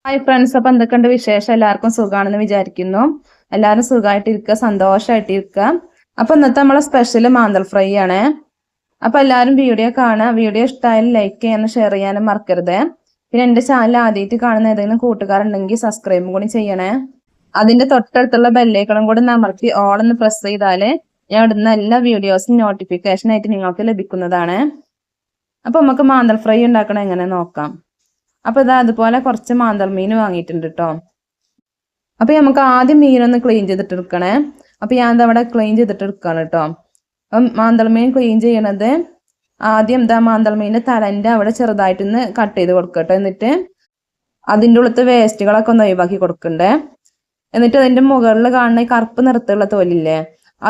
Hi friends, അപ്പൊ എന്തൊക്കെയുണ്ട് വിശേഷം? എല്ലാവർക്കും സുഖമാണെന്ന് വിചാരിക്കുന്നു. എല്ലാവരും സുഖമായിട്ടിരിക്കുക, സന്തോഷമായിട്ടിരിക്കുക. അപ്പൊ ഇന്നത്തെ നമ്മളെ സ്പെഷ്യൽ മാന്തൽ ഫ്രൈ ആണ്. അപ്പൊ എല്ലാവരും വീഡിയോ കാണുക. വീഡിയോ ഇഷ്ടമായാലും ലൈക്ക് ചെയ്യാനും ഷെയർ ചെയ്യാനും മറക്കരുത്. പിന്നെ എന്റെ ചാനൽ ആദ്യമായിട്ട് കാണുന്ന ഏതെങ്കിലും കൂട്ടുകാരുണ്ടെങ്കിൽ സബ്സ്ക്രൈബും കൂടി ചെയ്യണേ. അതിന്റെ തൊട്ടടുത്തുള്ള ബെല്ലൈക്കണും കൂടി അമർത്തി ഓൾ എന്ന് പ്രസ് ചെയ്താല് ഞാൻ ഇടുന്ന എല്ലാ വീഡിയോസും നോട്ടിഫിക്കേഷൻ ആയിട്ട് നിങ്ങൾക്ക് ലഭിക്കുന്നതാണ്. അപ്പൊ നമുക്ക് മാന്തൽ ഫ്രൈ ഉണ്ടാക്കണം എങ്ങനെ നോക്കാം. അപ്പൊ ഇതാ അതുപോലെ കുറച്ച് മാന്തൽ മീൻ വാങ്ങിയിട്ടുണ്ട് കേട്ടോ. അപ്പൊ നമുക്ക് ആദ്യം മീനൊന്ന് ക്ലീൻ ചെയ്തിട്ട് എടുക്കണേ. അപ്പൊ ഞാൻ എന്താ അവിടെ ക്ലീൻ ചെയ്തിട്ട് എടുക്കാണ് കേട്ടോ. അപ്പം മാന്തൽ മീൻ ക്ലീൻ ചെയ്യണത് ആദ്യം എന്താ മാന്തൽ മീനിന്റെ തലന്റെ അവിടെ ചെറുതായിട്ടൊന്ന് കട്ട് ചെയ്ത് കൊടുക്കട്ടോ. എന്നിട്ട് അതിൻ്റെ ഉള്ളത്തെ വേസ്റ്റുകളൊക്കെ ഒന്ന് ഒഴിവാക്കി കൊടുക്കണ്ടേ. എന്നിട്ട് അതിന്റെ മുകളിൽ കാണുന്ന ഈ കറുപ്പ് നിറത്തുള്ള തോലില്ലേ,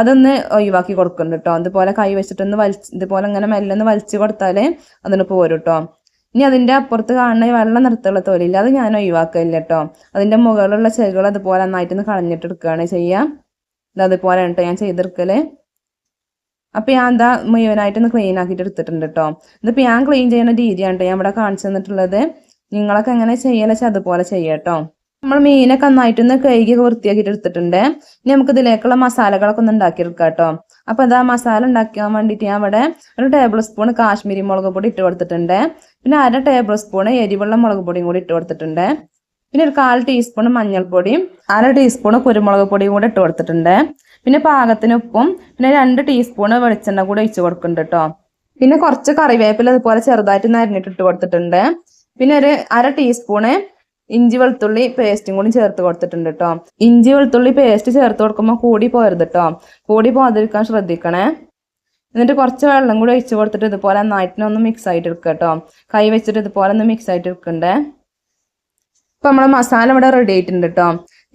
അതൊന്ന് ഒഴിവാക്കി കൊടുക്കുന്നുണ്ട് കേട്ടോ. അതുപോലെ കൈ വെച്ചിട്ടൊന്ന് ഇതുപോലെ ഇങ്ങനെ മെല്ലെ ഒന്ന് വലിച്ചു കൊടുത്താലേ അതിന് പോരും കേട്ടോ. ഇനി അതിന്റെ അപ്പുറത്ത് കാണുന്ന വെള്ള നിറത്തുള്ള തോലില്ല, അത് ഞാൻ ഒഴിവാക്കില്ല കേട്ടോ. അതിന്റെ മുകളിലുള്ള ചെറുകൾ അതുപോലെ നന്നായിട്ടൊന്ന് കളഞ്ഞിട്ട് എടുക്കുകയാണ് ചെയ്യാം. അതുപോലെ കേട്ടോ ഞാൻ ചെയ്തെടുക്കല്. അപ്പൊ ഞാൻ എന്താ മുഴുവനായിട്ടൊന്ന് ക്ലീൻ ആക്കിയിട്ട് എടുത്തിട്ടുണ്ട് കേട്ടോ. ഇതിപ്പോ ഞാൻ ക്ലീൻ ചെയ്യുന്ന രീതിയാണ് ഞാൻ ഇവിടെ കാണിച്ചു തന്നിട്ടുള്ളത്. നിങ്ങളൊക്കെ എങ്ങനെ ചെയ്യലെച്ചാൽ അതുപോലെ ചെയ്യാട്ടോ. നമ്മൾ മീനൊക്കെ നന്നായിട്ടൊന്ന് കഴുകി വൃത്തിയാക്കിയിട്ട് എടുത്തിട്ടുണ്ട്. ഇനി നമുക്ക് ഇതിലേക്കുള്ള മസാലകളൊക്കെ ഒന്ന് ഉണ്ടാക്കിയെടുക്കാം കേട്ടോ. അപ്പൊ അതാ മസാല ഉണ്ടാക്കാൻ വേണ്ടിയിട്ട് ഞാൻ ഇവിടെ 1 ടേബിൾ സ്പൂൺ കാശ്മീരി മുളക് പൊടി ഇട്ട് കൊടുത്തിട്ടുണ്ട്. പിന്നെ 1/2 ടേബിൾ സ്പൂൺ എരിവുള്ള മുളക് പൊടിയും കൂടി ഇട്ട് കൊടുത്തിട്ടുണ്ട്. പിന്നെ ഒരു 1/4 ടീസ്പൂൺ മഞ്ഞൾപ്പൊടിയും 1/2 ടീസ്പൂൺ കുരുമുളക് പൊടിയും കൂടി ഇട്ട് കൊടുത്തിട്ടുണ്ട്. പിന്നെ പാകത്തിന് ഉപ്പും പിന്നെ 2 ടീസ്പൂൺ വെളിച്ചെണ്ണ കൂടി ഒഴിച്ച് കൊടുക്കുന്നുണ്ട് കേട്ടോ. പിന്നെ കുറച്ച് കറിവേപ്പില അതുപോലെ ചെറുതായിട്ട് അരിഞ്ഞിട്ട് ഇട്ട് കൊടുത്തിട്ടുണ്ട്. പിന്നെ ഒരു 1/2 ടീസ്പൂണ് ഇഞ്ചി വെളുത്തുള്ളി പേസ്റ്റും കൂടി ചേർത്ത് കൊടുത്തിട്ടുണ്ട് കേട്ടോ. ഇഞ്ചി വെളുത്തുള്ളി പേസ്റ്റ് ചേർത്ത് കൊടുക്കുമ്പോൾ കൂടി പോരുത് കേട്ടോ. കൂടി പോകാതിരിക്കാൻ ശ്രദ്ധിക്കണേ. എന്നിട്ട് കുറച്ച് വെള്ളം കൂടി ഒഴിച്ച് കൊടുത്തിട്ട് ഇതുപോലെ നന്നായിട്ടൊന്ന് മിക്സ് ആയിട്ട് എടുക്കുക കേട്ടോ. കൈ വെച്ചിട്ട് ഇതുപോലെ ഒന്ന് മിക്സ് ആയിട്ട് എടുക്കണ്ടേ. ഇപ്പൊ നമ്മളെ മസാല ഇവിടെ റെഡി ആയിട്ടുണ്ട് കേട്ടോ.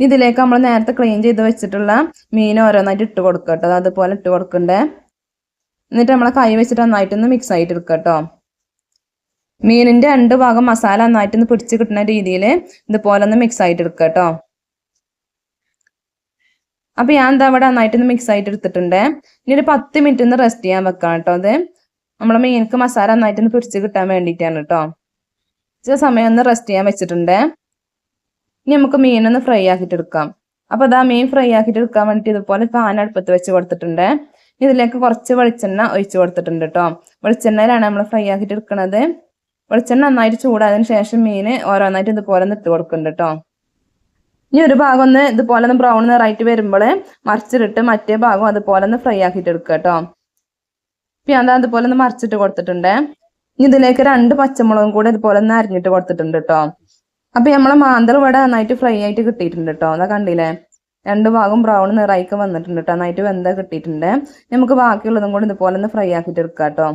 ഇതിലേക്ക് നമ്മൾ നേരത്തെ ക്ലീൻ ചെയ്ത് വെച്ചിട്ടുള്ള മീൻ ഓരോന്നായിട്ട് ഇട്ട് കൊടുക്കുക കേട്ടോ. അതുപോലെ ഇട്ട് കൊടുക്കണ്ടേ. എന്നിട്ട് നമ്മളെ കൈ വെച്ചിട്ട് നന്നായിട്ടൊന്ന് മിക്സ് ആയിട്ട് എടുക്കുക കേട്ടോ. മീനിന്റെ 2 ഭാഗം മസാല നന്നായിട്ടൊന്ന് പിടിച്ച് കിട്ടുന്ന രീതിയിൽ ഇതുപോലെ ഒന്ന് മിക്സ് ആയിട്ട് എടുക്കുക കേട്ടോ. അപ്പൊ ഞാൻ എന്താ ഇവിടെ നന്നായിട്ടൊന്ന് മിക്സ് ആയിട്ട് എടുത്തിട്ടുണ്ട്. ഇനി ഒരു 10 മിനിറ്റ് ഒന്ന് റെസ്റ്റ് ചെയ്യാൻ വെക്കാം കേട്ടോ. അത് നമ്മളെ മീനിക്ക് മസാല നന്നായിട്ടൊന്ന് പിടിച്ച് കിട്ടാൻ വേണ്ടിയിട്ടാണ് കേട്ടോ. ചില സമയം ഒന്ന് റെസ്റ്റ് ചെയ്യാൻ വെച്ചിട്ടുണ്ട്. ഇനി നമുക്ക് മീനൊന്ന് ഫ്രൈ ആക്കിയിട്ട് എടുക്കാം. അപ്പൊ അതാ മീൻ ഫ്രൈ ആക്കിയിട്ട് എടുക്കാൻ വേണ്ടിയിട്ട് ഇതുപോലെ പാൻ അടുപ്പത്ത് വെച്ച് കൊടുത്തിട്ടുണ്ട്. ഇതിലേക്ക് കുറച്ച് വെളിച്ചെണ്ണ ഒഴിച്ച് കൊടുത്തിട്ടുണ്ട് കേട്ടോ. വെളിച്ചെണ്ണയിലാണ് നമ്മൾ ഫ്രൈ ആക്കിയിട്ട് എടുക്കുന്നത്. വെളിച്ചെണ്ണ നന്നായിട്ട് ചൂടായതിനു ശേഷം മീൻ ഓരോന്നായിട്ട് ഇതുപോലെ ഒന്ന് ഇട്ട് കൊടുക്കുന്നുണ്ട് കേട്ടോ. ഇനി ഒരു ഭാഗം ഒന്ന് ഇതുപോലെ ഒന്ന് ബ്രൗൺ നിറായിട്ട് വരുമ്പോൾ മറിച്ചിട്ട് മറ്റേ ഭാഗം അതുപോലെ ഒന്ന് ഫ്രൈ ആക്കിയിട്ട് എടുക്കുക കേട്ടോ. ഇപ്പം ഞാൻ അതുപോലെ ഒന്ന് മറിച്ചിട്ട് കൊടുത്തിട്ടുണ്ട്. ഇനി ഇതിലേക്ക് 2 പച്ചമുളകും കൂടെ ഇതുപോലെ ഒന്ന് അരിഞ്ഞിട്ട് കൊടുത്തിട്ടുണ്ട് കേട്ടോ. അപ്പൊ നമ്മളെ മാന്തൽ ഇവിടെ നന്നായിട്ട് ഫ്രൈ ആയിട്ട് കിട്ടിയിട്ടുണ്ട് കേട്ടോ. അതാ കണ്ടില്ലേ, 2 ഭാഗം ബ്രൗൺ നിറായിക്ക് വന്നിട്ടുണ്ട് കേട്ടോ. നന്നായിട്ട് വെന്ത കിട്ടിയിട്ടുണ്ട്. നമുക്ക് ബാക്കിയുള്ളതും കൂടെ ഇതുപോലെ ഒന്ന് ഫ്രൈ ആക്കിയിട്ട് എടുക്കാം കേട്ടോ.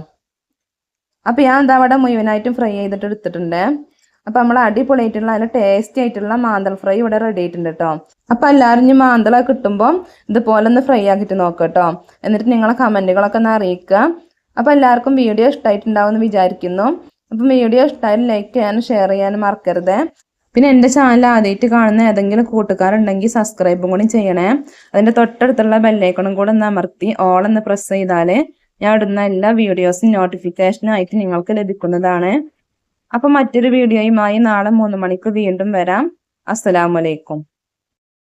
അപ്പൊ ഞാൻ എന്താ അവിടെ മുഴുവനായിട്ടും ഫ്രൈ ചെയ്തിട്ട് എടുത്തിട്ടുണ്ട്. അപ്പൊ നമ്മൾ അടിപൊളിയായിട്ടുള്ള നല്ല ടേസ്റ്റി ആയിട്ടുള്ള മാന്തൽ ഫ്രൈ ഇവിടെ റെഡി ആയിട്ടുണ്ട് കേട്ടോ. അപ്പൊ എല്ലാവരും ഇനി മാന്തളൊക്കെ കിട്ടുമ്പോൾ ഇതുപോലെ ഒന്ന് ഫ്രൈ ആക്കിയിട്ട് നോക്കുക കേട്ടോ. എന്നിട്ട് നിങ്ങളെ കമന്റുകളൊക്കെ ഒന്ന് അറിയിക്കുക. അപ്പൊ എല്ലാവർക്കും വീഡിയോ ഇഷ്ടമായിട്ടുണ്ടാവും എന്ന് വിചാരിക്കുന്നു. അപ്പം വീഡിയോ ഇഷ്ടമായാലും ലൈക്ക് ചെയ്യാനും ഷെയർ ചെയ്യാനും മറക്കരുത്. പിന്നെ എൻ്റെ ചാനൽ ആദ്യമായിട്ട് കാണുന്ന ഏതെങ്കിലും കൂട്ടുകാരുണ്ടെങ്കിൽ സബ്സ്ക്രൈബും കൂടി ചെയ്യണേ. അതിന്റെ തൊട്ടടുത്തുള്ള ബെല്ലൈക്കണും കൂടെ ഒന്ന് അമർത്തി ഓൾ എന്ന് പ്രസ് ചെയ്താല് ഞാൻ ഇടുന്ന എല്ലാ വീഡിയോസും നോട്ടിഫിക്കേഷനായിട്ട് നിങ്ങൾക്ക് ലഭിക്കുന്നതാണ്. അപ്പൊ മറ്റൊരു വീഡിയോയുമായി നാളെ 3 മണിക്ക് വീണ്ടും വരാം. അസ്സലാമു അലൈക്കും.